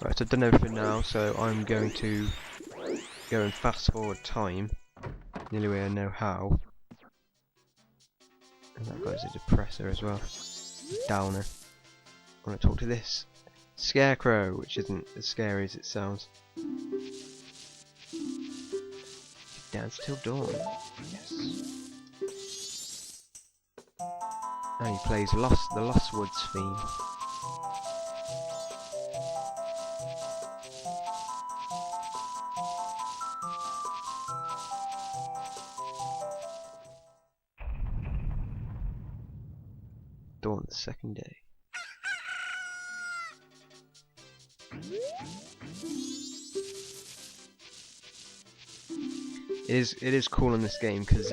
Right, so I've done everything now, so I'm going to go and fast forward time. The only way I know how. And that guy's a depressor as well. Downer. I want to talk to this scarecrow, which isn't as scary as it sounds. Dance till dawn. Yes. And he plays the Lost Woods theme. Dawn the second day. It is cool in this game because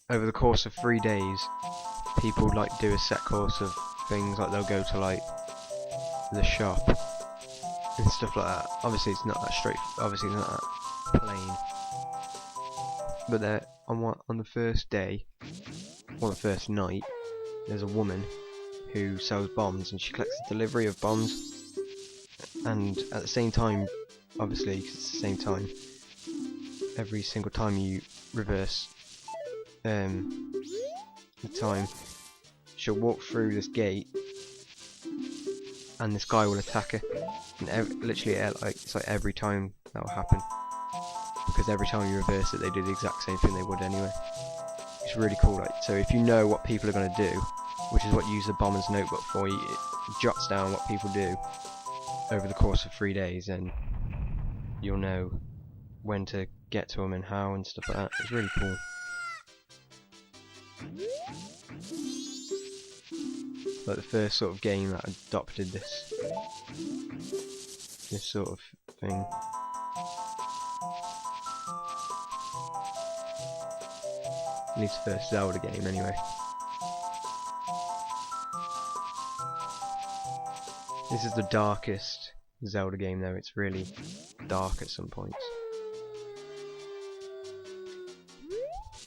over the course of 3 days, people like do a set course of things. Like they'll go to like the shop and stuff like that. Obviously, it's not that straight. Obviously, it's not that plain. But they're on the first day, or the first night, there's a woman who sells bombs, and she collects the delivery of bombs. And at the same time, obviously, because it's the same time, every single time you reverse the time, she'll walk through this gate, and this guy will attack her. And literally, it's like every time that will happen, because every time you reverse it, they do the exact same thing they would anyway. It's really cool. Like, so if you know what people are going to do, which is what you use the bomber's notebook for, it jots down what people do over the course of 3 days, and you'll know when to get to them and how and stuff like that. It's really cool. Like the first sort of game that adopted this sort of thing. At least first Zelda game anyway. This is the darkest Zelda game though, it's really dark at some points.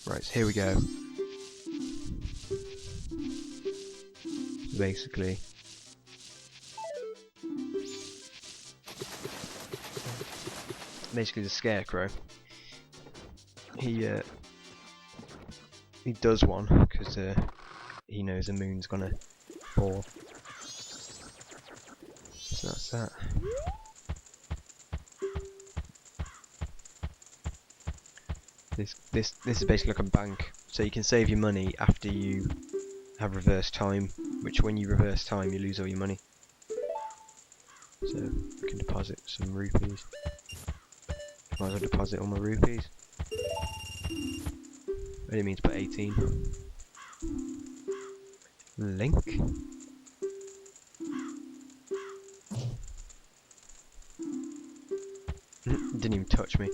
Right, so here we go. Basically, the scarecrow, he does one because he knows the moon's gonna fall. So that's that. This is basically like a bank, so you can save your money after you have reverse time, which when you reverse time you lose all your money. So I can deposit some rupees. Might as well deposit all my rupees. I didn't mean to put 18. Link. Didn't even touch me.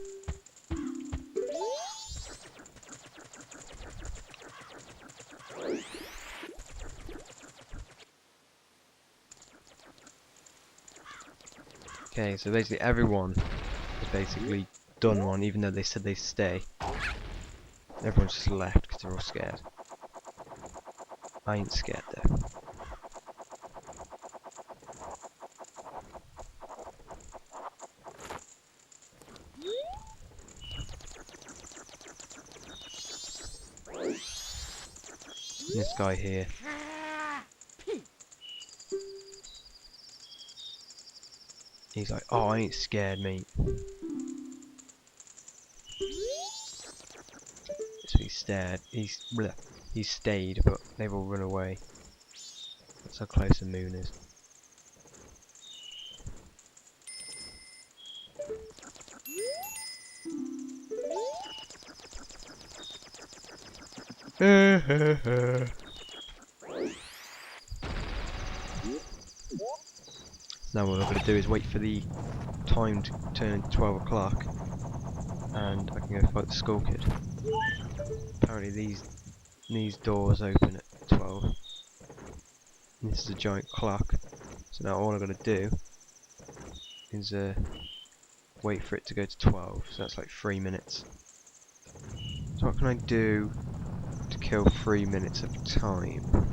Okay, so basically everyone has basically done one, even though they said they'd stay. Everyone's just left because they're all scared. I ain't scared though. This guy here. He's like, oh, I ain't scared, mate. So he's stared. He's stayed, but they've all run away. That's how close the moon is. Now what I'm going to do is wait for the time to turn into 12 o'clock and I can go fight the school kid. Apparently these doors open at 12. And this is a giant clock. So now all I'm going to do is wait for it to go to 12. So that's like 3 minutes. So what can I do to kill 3 minutes of time?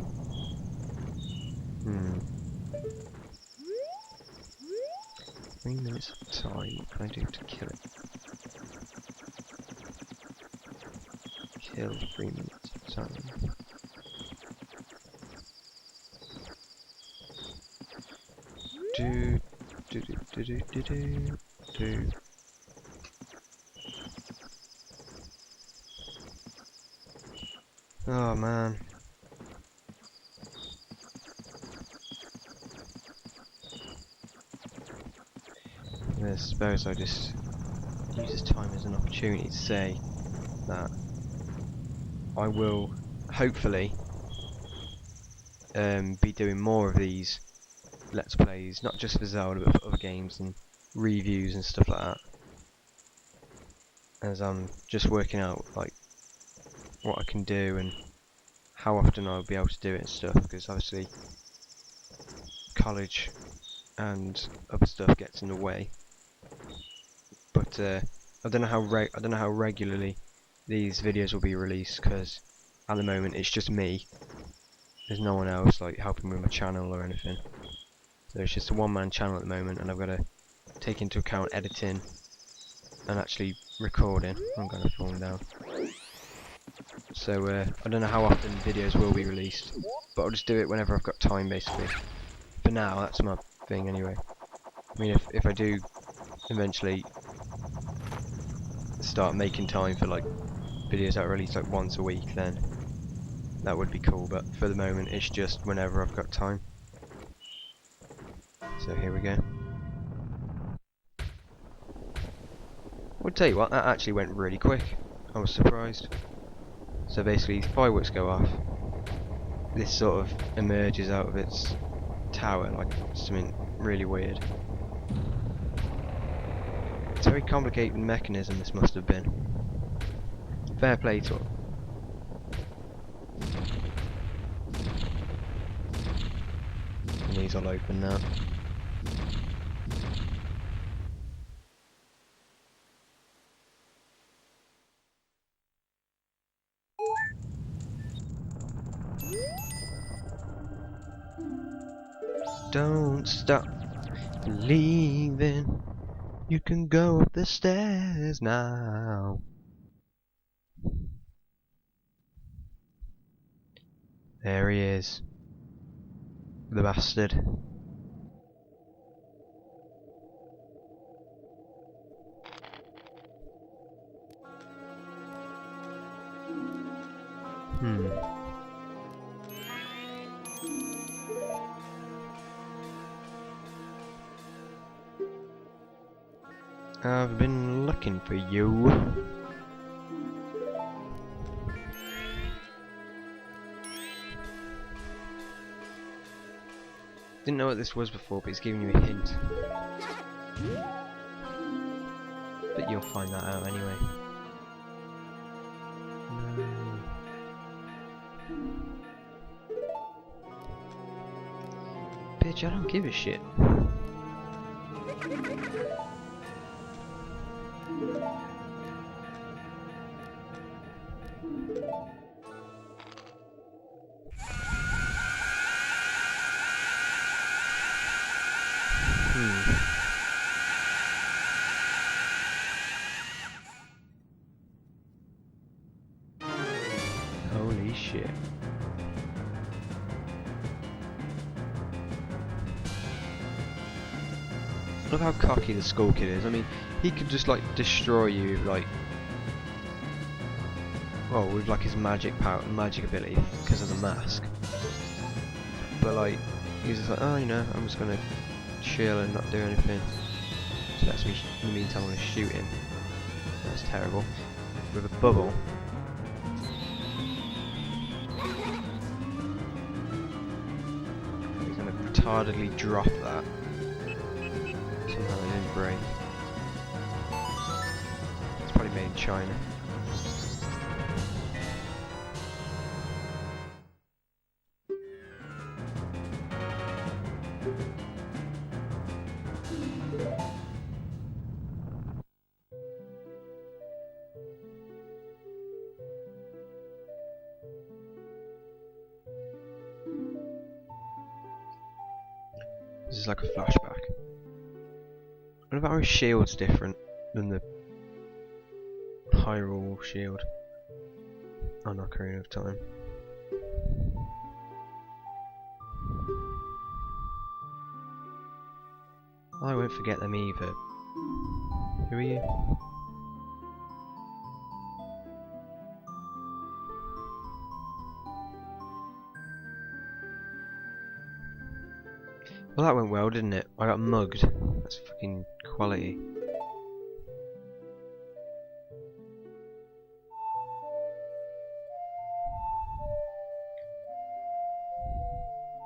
3 minutes of time. What can I do to kill it? Kill 3 minutes of time. Do. Oh man. I suppose I just use this time as an opportunity to say that I will hopefully be doing more of these Let's Plays, not just for Zelda but for other games and reviews and stuff like that. As I'm just working out like what I can do and how often I'll be able to do it and stuff, because obviously college and other stuff gets in the way. But I don't know how regularly these videos will be released, because at the moment it's just me. There's no one else like helping me with my channel or anything. So it's just a one-man channel at the moment, and I've got to take into account editing and actually recording. I'm going to fall down. So I don't know how often videos will be released, but I'll just do it whenever I've got time, basically. For now, that's my thing anyway. I mean, if I do eventually start making time for like videos that are released like once a week, then that would be cool, but for the moment it's just whenever I've got time. So here we go. I'll tell you what, that actually went really quick. I was surprised. So basically fireworks go off, this sort of emerges out of its tower like something really weird. It's a very complicated mechanism this must have been. Fair play to it. And these all open now. Don't stop believing. You can go up the stairs now. There he is. The bastard. I've been looking for you. Didn't know what this was before, but he's giving you a hint. But you'll find that out anyway. Bitch, I don't give a shit. Holy shit. Look how cocky the Skull Kid is. I mean, he could just like destroy you, like, well, with like his magic power, magic ability, because of the mask. But like, he's just like, oh, you know, I'm just gonna chill and not do anything. So that's me. In the meantime, I'm gonna shoot him. That's terrible. With a bubble. He's gonna retardedly drop that. Somehow it didn't break. It's probably made in China. This is like a flashback. about his shield's different than the Hyrule shield on Ocarina of Time? I won't forget them either. Who are you? Well, that went well, didn't it? I got mugged. That's fucking quality.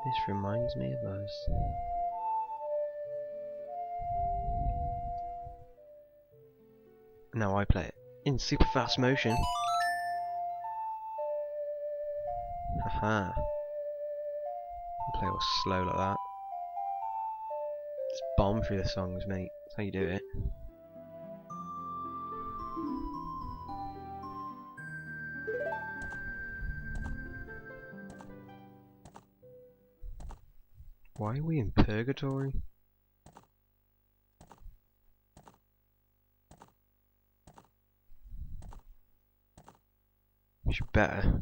This reminds me of us. Now I play it in super fast motion. Haha. Play all slow like that. Just bomb through the songs, mate. That's how you do it. Why are we in purgatory? You should better.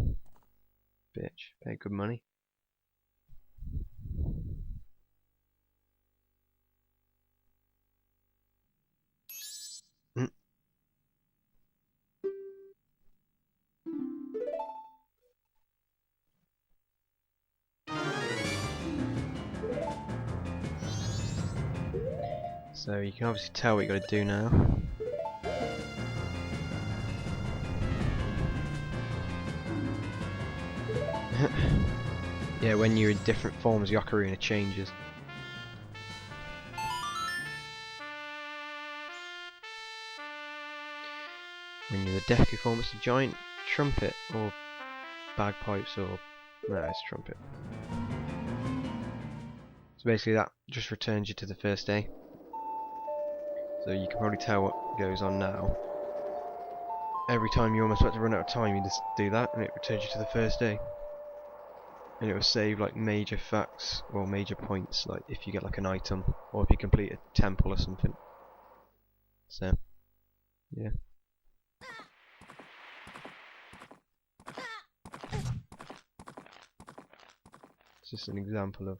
Bitch, pay good money. So you can obviously tell what you got to do now. Yeah, when you're in different forms, the ocarina changes. When you're the Deku form, it's a giant trumpet, or bagpipes, or no, it's trumpet. So basically, that just returns you to the first day. So you can probably tell what goes on now. Every time you're almost about to run out of time, you just do that, and it returns you to the first day. And it will save like major facts or major points, like if you get like an item or if you complete a temple or something. So, yeah. It's just an example of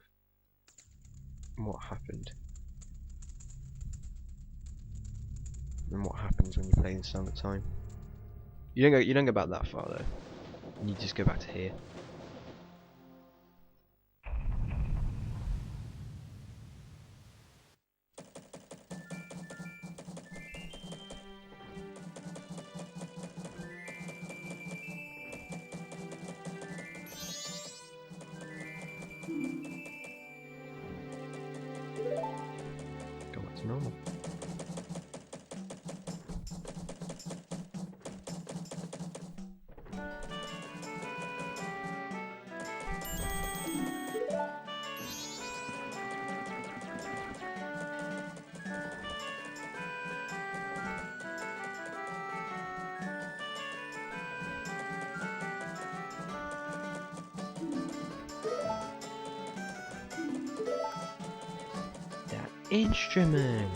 what happened and what happens when you play this song at time. You don't go back that far though. You just go back to here. Go back to normal. That instrument!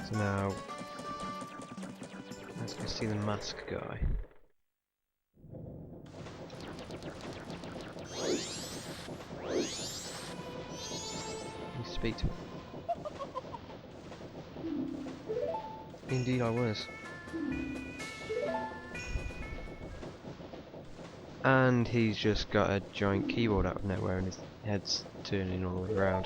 So now, let's go see the mask guy. You speak to him. Indeed I was. And he's just got a giant keyboard out of nowhere and his head's turning all the way around.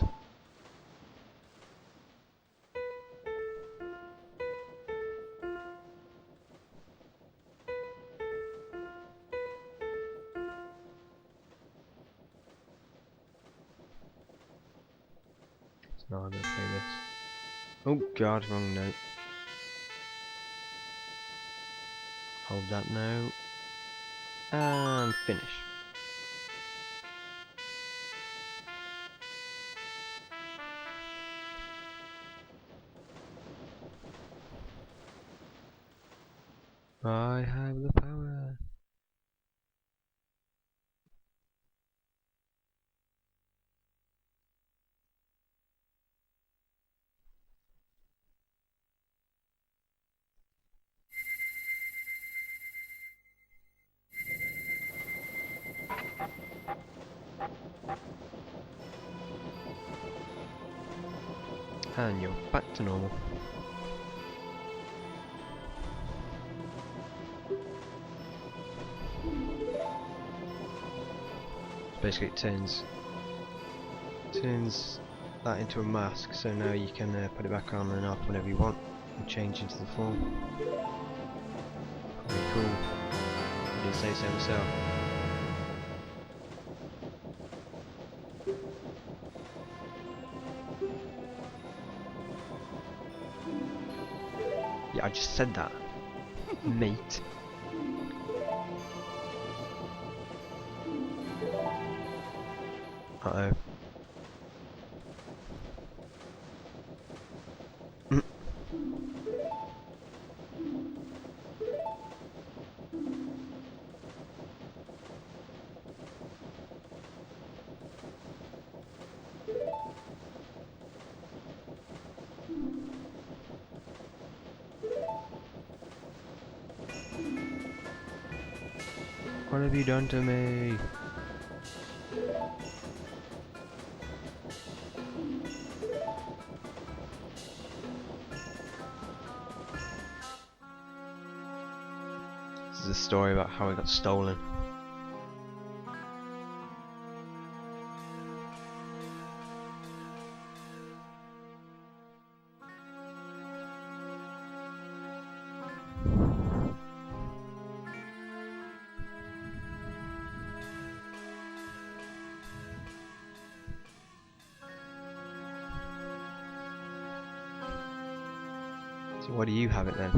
So now I'm gonna play this. Oh god, wrong note. Hold that note. And finish. I have the power. And you're back to normal. Basically it turns that into a mask, so now you can put it back on and off whenever you want and change into the form. Pretty cool. I didn't say so myself. Yeah, I just said that, mate. Uh-oh. What have you done to me? This is a story about how it got stolen. So why do you have it then?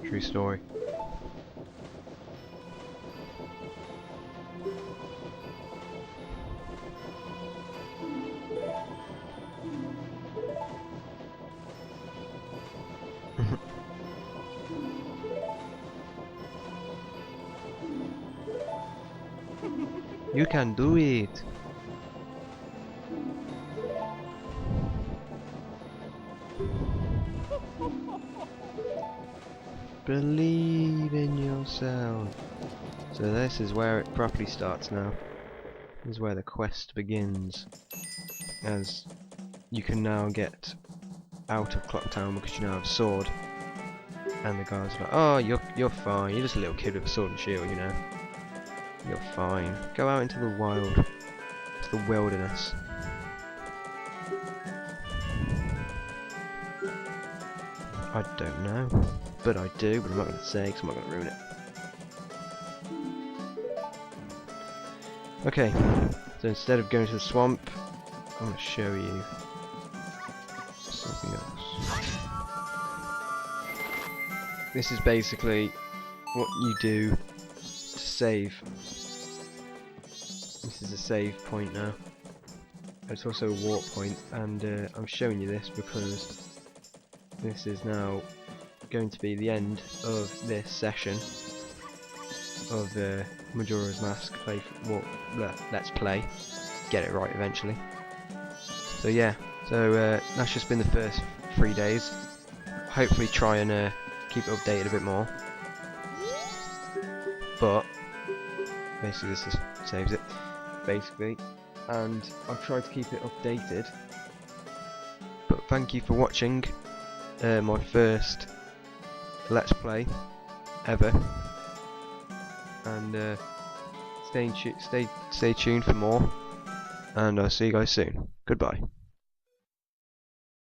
True story. You can do it. Believe in yourself. So this is where it properly starts now. This is where the quest begins. As you can now get out of Clock Town because you now have a sword. And the guys are like, oh, you're fine. You're just a little kid with a sword and shield, you know. You're fine. Go out into the wild, to the wilderness. I don't know, but I do. But I'm not going to say because I'm not going to ruin it. Okay, so instead of going to the swamp, I'm going to show you something else. This is basically what you do to save. This is a save point now. It's also a warp point, and I'm showing you this because this is now going to be the end of this session of Majora's Mask Let's Play. Get it right eventually. So yeah, so that's just been the first 3 days. Hopefully try and keep it updated a bit more. But basically this just saves it. Basically, and I've tried to keep it updated. But thank you for watching my first Let's Play ever. And stay tuned for more, and I'll see you guys soon. Goodbye.